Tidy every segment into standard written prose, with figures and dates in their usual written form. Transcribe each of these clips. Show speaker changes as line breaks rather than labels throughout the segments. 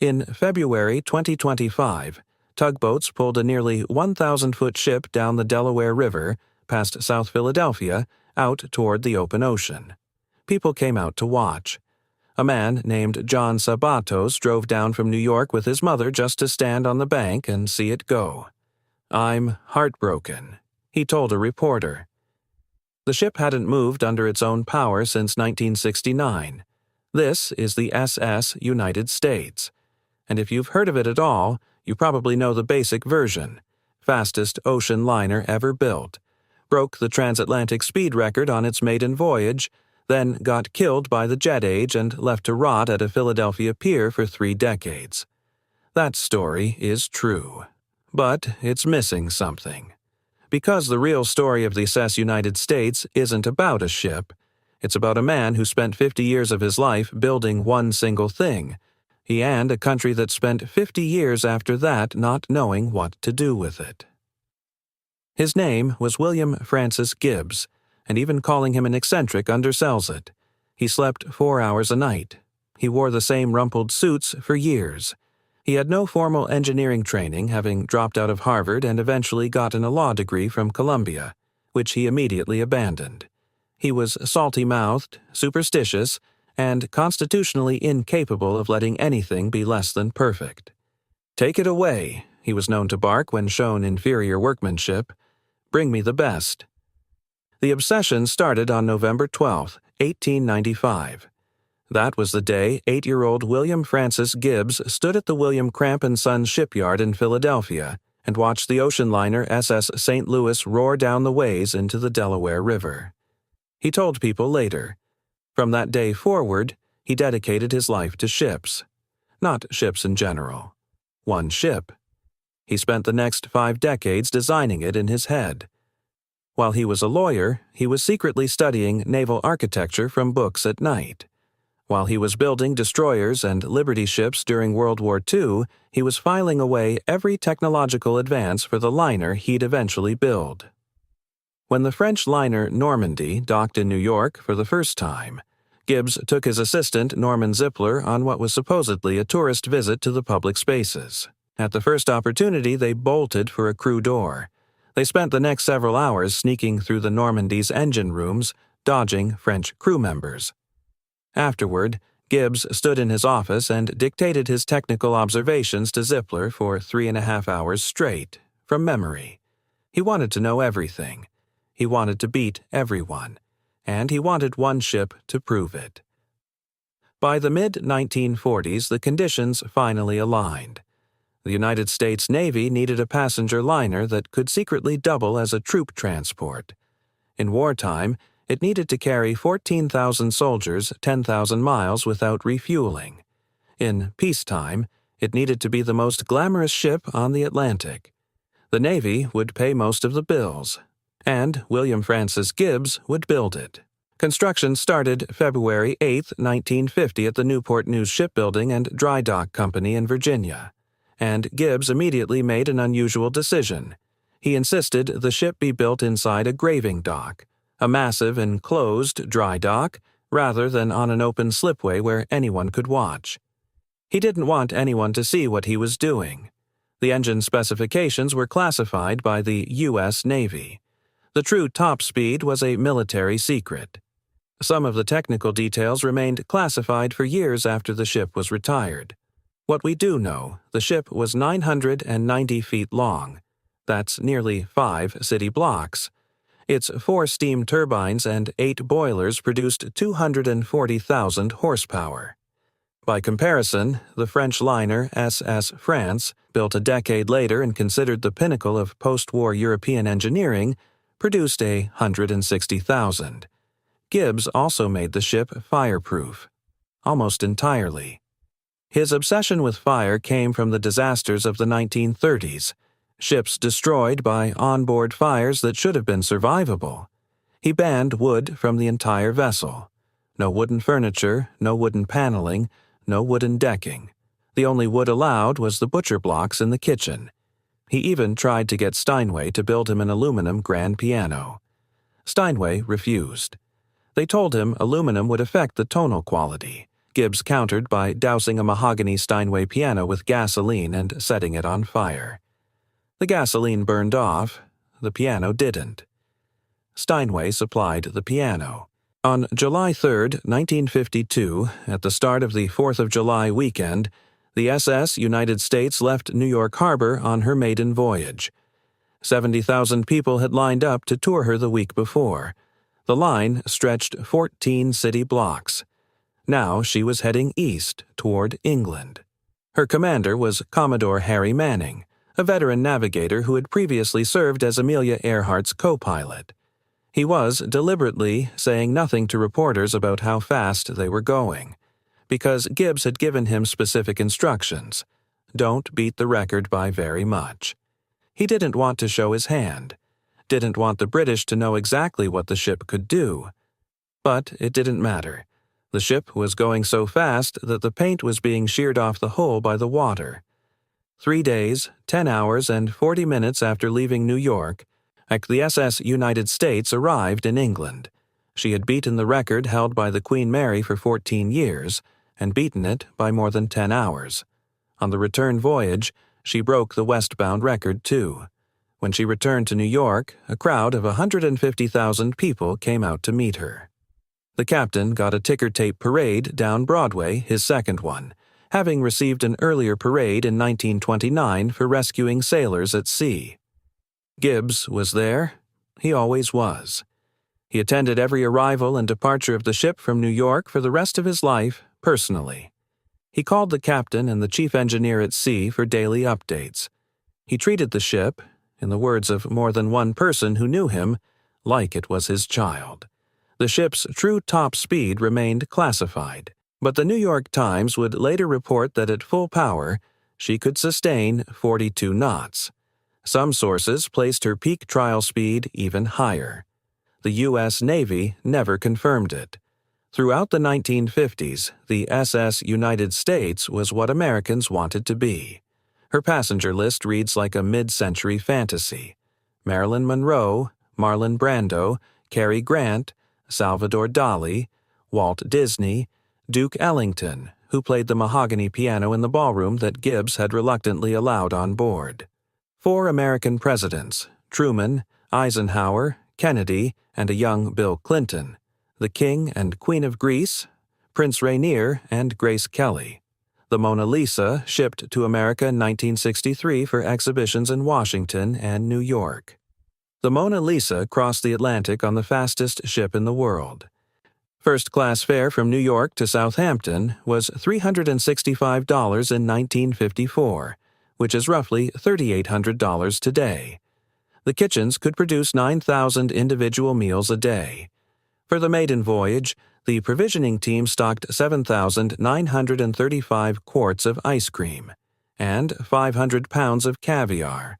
In February 2025, tugboats pulled a nearly 1,000-foot ship down the Delaware River, past South Philadelphia, out toward the open ocean. People came out to watch. A man named John Sabatos drove down from New York with his mother just to stand on the bank and see it go. "I'm heartbroken," he told a reporter. The ship hadn't moved under its own power since 1969. This is the SS United States. And if you've heard of it at all, you probably know the basic version. Fastest ocean liner ever built. Broke the transatlantic speed record on its maiden voyage, then got killed by the jet age and left to rot at a Philadelphia pier for 3 decades. That story is true. But it's missing something. Because the real story of the SS United States isn't about a ship. It's about a man who spent 50 years of his life building one single thing. He and a country that spent 50 years after that not knowing what to do with it. His name was William Francis Gibbs, and even calling him an eccentric undersells it. He slept 4 hours a night. He wore the same rumpled suits for years. He had no formal engineering training, having dropped out of Harvard and eventually gotten a law degree from Columbia, which he immediately abandoned. He was salty-mouthed, superstitious, and constitutionally incapable of letting anything be less than perfect. "Take it away," he was known to bark when shown inferior workmanship. "Bring me the best." The obsession started on November 12, 1895. That was the day 8-year-old William Francis Gibbs stood at the William Cramp & Sons shipyard in Philadelphia and watched the ocean liner SS St. Louis roar down the ways into the Delaware River. He told people later, from that day forward, he dedicated his life to ships. Not ships in general. One ship. He spent the next 5 decades designing it in his head. While he was a lawyer, he was secretly studying naval architecture from books at night. While he was building destroyers and Liberty ships during World War II, he was filing away every technological advance for the liner he'd eventually build. When the French liner Normandy docked in New York for the first time, Gibbs took his assistant Norman Zippler on what was supposedly a tourist visit to the public spaces. At the first opportunity, they bolted for a crew door. They spent the next several hours sneaking through the Normandy's engine rooms, dodging French crew members. Afterward, Gibbs stood in his office and dictated his technical observations to Zippler for 3.5 hours straight, from memory. He wanted to know everything. He wanted to beat everyone. And he wanted one ship to prove it. By the mid-1940s, the conditions finally aligned. The United States Navy needed a passenger liner that could secretly double as a troop transport. In wartime, it needed to carry 14,000 soldiers 10,000 miles without refueling. In peacetime, it needed to be the most glamorous ship on the Atlantic. The Navy would pay most of the bills, and William Francis Gibbs would build it. Construction started February 8, 1950 at the Newport News Shipbuilding and Dry Dock Company in Virginia, and Gibbs immediately made an unusual decision. He insisted the ship be built inside a graving dock, a massive enclosed dry dock, rather than on an open slipway where anyone could watch. He didn't want anyone to see what he was doing. The engine specifications were classified by the U.S. Navy. The true top speed was a military secret. Some of the technical details remained classified for years after the ship was retired. What we do know, the ship was 990 feet long. That's nearly 5 city blocks. Its 4 steam turbines and 8 boilers produced 240,000 horsepower. By comparison, the French liner SS France, built a decade later and considered the pinnacle of post-war European engineering, produced 160,000. Gibbs also made the ship fireproof, almost entirely. His obsession with fire came from the disasters of the 1930s, ships destroyed by onboard fires that should have been survivable. He banned wood from the entire vessel. No wooden furniture, no wooden paneling, no wooden decking. The only wood allowed was the butcher blocks in the kitchen. He even tried to get Steinway to build him an aluminum grand piano. Steinway refused. They told him aluminum would affect the tonal quality, Gibbs countered by dousing a mahogany Steinway piano with gasoline and setting it on fire. The gasoline burned off. The piano didn't. Steinway supplied the piano. On July 3, 1952, at the start of the 4th of July weekend, the SS United States left New York Harbor on her maiden voyage. 70,000 people had lined up to tour her the week before. The line stretched 14 city blocks. Now she was heading east toward England. Her commander was Commodore Harry Manning, a veteran navigator who had previously served as Amelia Earhart's co-pilot. He was deliberately saying nothing to reporters about how fast they were going, because Gibbs had given him specific instructions. Don't beat the record by very much. He didn't want to show his hand, didn't want the British to know exactly what the ship could do. But it didn't matter. The ship was going so fast that the paint was being sheared off the hull by the water. 3 days, 10 hours, and 40 minutes after leaving New York, the SS United States arrived in England. She had beaten the record held by the Queen Mary for 14 years, and beaten it by more than 10 hours. On the return voyage, she broke the westbound record too. When she returned to New York, a crowd of 150,000 people came out to meet her. The captain got a ticker tape parade down Broadway, his second one, having received an earlier parade in 1929 for rescuing sailors at sea. Gibbs was there. He always was. He attended every arrival and departure of the ship from New York for the rest of his life, personally. He called the captain and the chief engineer at sea for daily updates. He treated the ship, in the words of more than one person who knew him, like it was his child. The ship's true top speed remained classified, but the New York Times would later report that at full power, she could sustain 42 knots. Some sources placed her peak trial speed even higher. The U.S. Navy never confirmed it. Throughout the 1950s, the SS United States was what Americans wanted to be. Her passenger list reads like a mid-century fantasy. Marilyn Monroe, Marlon Brando, Cary Grant, Salvador Dali, Walt Disney, Duke Ellington, who played the mahogany piano in the ballroom that Gibbs had reluctantly allowed on board. 4 American presidents, Truman, Eisenhower, Kennedy, and a young Bill Clinton, the King and Queen of Greece, Prince Rainier, and Grace Kelly. The Mona Lisa shipped to America in 1963 for exhibitions in Washington and New York. The Mona Lisa crossed the Atlantic on the fastest ship in the world. First-class fare from New York to Southampton was $365 in 1954, which is roughly $3,800 today. The kitchens could produce 9,000 individual meals a day. For the maiden voyage, the provisioning team stocked 7,935 quarts of ice cream and 500 pounds of caviar.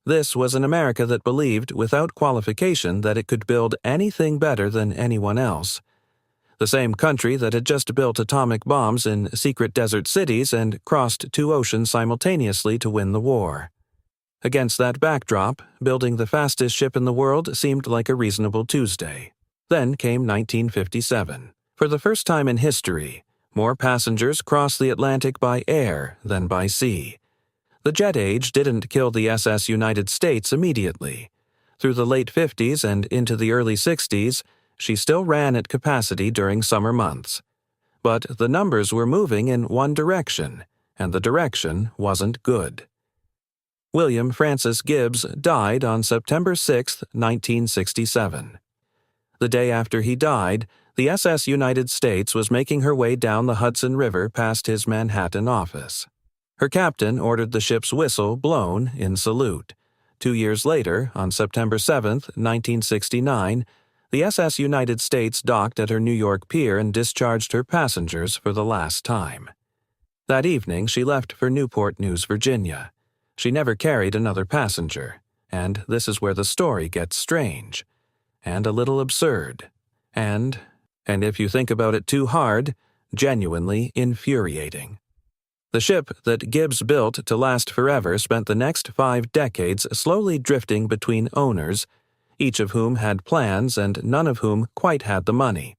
This was an America that believed, without qualification, that it could build anything better than anyone else. The same country that had just built atomic bombs in secret desert cities and crossed 2 oceans simultaneously to win the war. Against that backdrop, building the fastest ship in the world seemed like a reasonable Tuesday. Then came 1957. For the first time in history, more passengers crossed the Atlantic by air than by sea. The jet age didn't kill the SS United States immediately. Through the late 50s and into the early 60s, she still ran at capacity during summer months. But the numbers were moving in one direction, and the direction wasn't good. William Francis Gibbs died on September 6, 1967. The day after he died, the SS United States was making her way down the Hudson River past his Manhattan office. Her captain ordered the ship's whistle blown in salute. 2 years later, on September 7, 1969, the SS United States docked at her New York pier and discharged her passengers for the last time. That evening, she left for Newport News, Virginia. She never carried another passenger, and this is where the story gets strange, and a little absurd, and if you think about it too hard, genuinely infuriating. The ship that Gibbs built to last forever spent the next 5 decades slowly drifting between owners, each of whom had plans and none of whom quite had the money.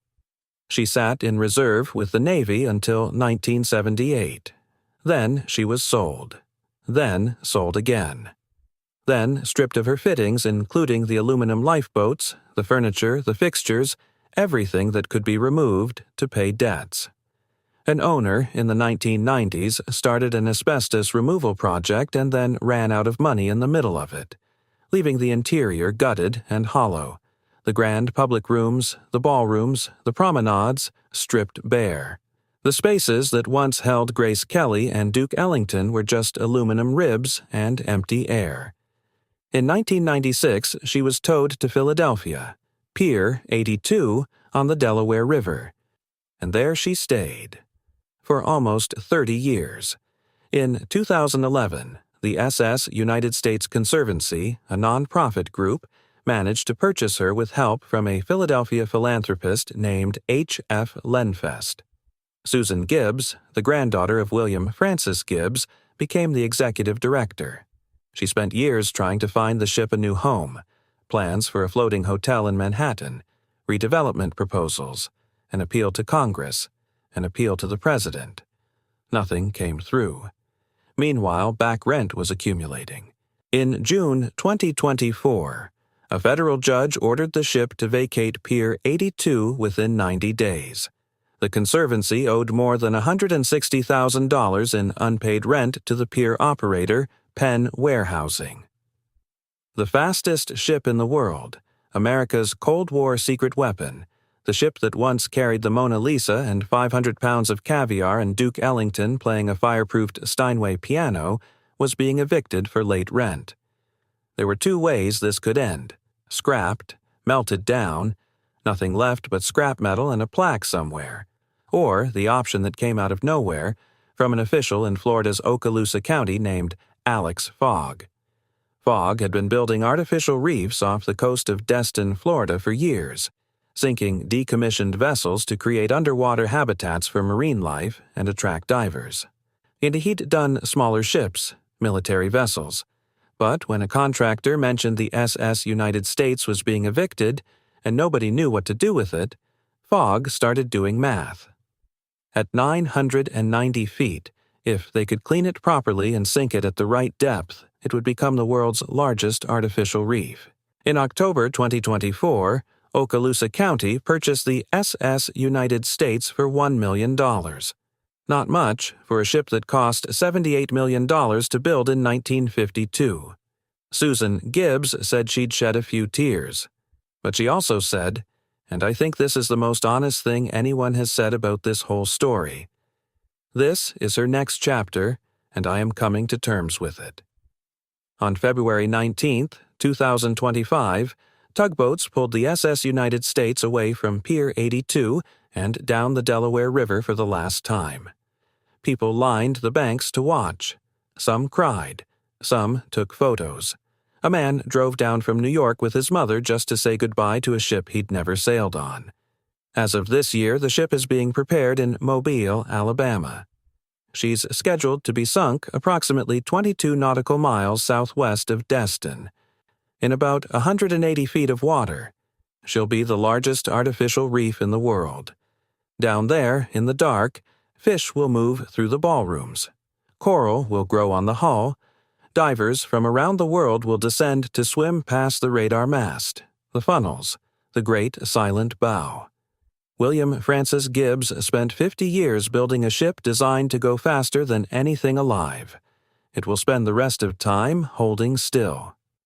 She sat in reserve with the Navy until 1978. Then she was sold. Then sold again. Then stripped of her fittings, including the aluminum lifeboats, the furniture, the fixtures, everything that could be removed to pay debts. An owner in the 1990s started an asbestos removal project and then ran out of money in the middle of it, leaving the interior gutted and hollow, the grand public rooms, the ballrooms, the promenades stripped bare. The spaces that once held Grace Kelly and Duke Ellington were just aluminum ribs and empty air. In 1996, she was towed to Philadelphia, Pier 82 on the Delaware River, and there she stayed for almost 30 years. In 2011, the SS United States Conservancy, a nonprofit group, managed to purchase her with help from a Philadelphia philanthropist named H.F. Lenfest. Susan Gibbs, the granddaughter of William Francis Gibbs, became the executive director. She spent years trying to find the ship a new home, plans for a floating hotel in Manhattan, redevelopment proposals, an appeal to Congress, an appeal to the president. Nothing came through. Meanwhile, back rent was accumulating. In June 2024, a federal judge ordered the ship to vacate Pier 82 within 90 days. The Conservancy owed more than $160,000 in unpaid rent to the pier operator, Penn Warehousing. The fastest ship in the world, America's Cold War secret weapon, the ship that once carried the Mona Lisa and 500 pounds of caviar and Duke Ellington playing a fireproofed Steinway piano, was being evicted for late rent. There were two ways this could end: scrapped, melted down, nothing left but scrap metal and a plaque somewhere, or the option that came out of nowhere from an official in Florida's Okaloosa County named Alex Fogg. Fogg had been building artificial reefs off the coast of Destin, Florida for years, sinking decommissioned vessels to create underwater habitats for marine life and attract divers. And he'd done smaller ships, military vessels. But when a contractor mentioned the SS United States was being evicted and nobody knew what to do with it, Fogg started doing math. At 990 feet, if they could clean it properly and sink it at the right depth, it would become the world's largest artificial reef. In October 2024, Okaloosa County purchased the SS United States for $1 million. Not much for a ship that cost $78 million to build in 1952. Susan Gibbs said she'd shed a few tears. But she also said, and I think this is the most honest thing anyone has said about this whole story, this is her next chapter, and I am coming to terms with it. On February 19, 2025, tugboats pulled the SS United States away from Pier 82 and down the Delaware River for the last time. People lined the banks to watch. Some cried. Some took photos. A man drove down from New York with his mother just to say goodbye to a ship he'd never sailed on. As of this year, the ship is being prepared in Mobile, Alabama. She's scheduled to be sunk approximately 22 nautical miles southwest of Destin, in about 180 feet of water. She'll be the largest artificial reef in the world. Down there, in the dark, fish will move through the ballrooms. Coral will grow on the hull. Divers from around the world will descend to swim past the radar mast, the funnels, the great silent bow. William Francis Gibbs spent 50 years building a ship designed to go faster than anything alive. It will spend the rest of time holding still.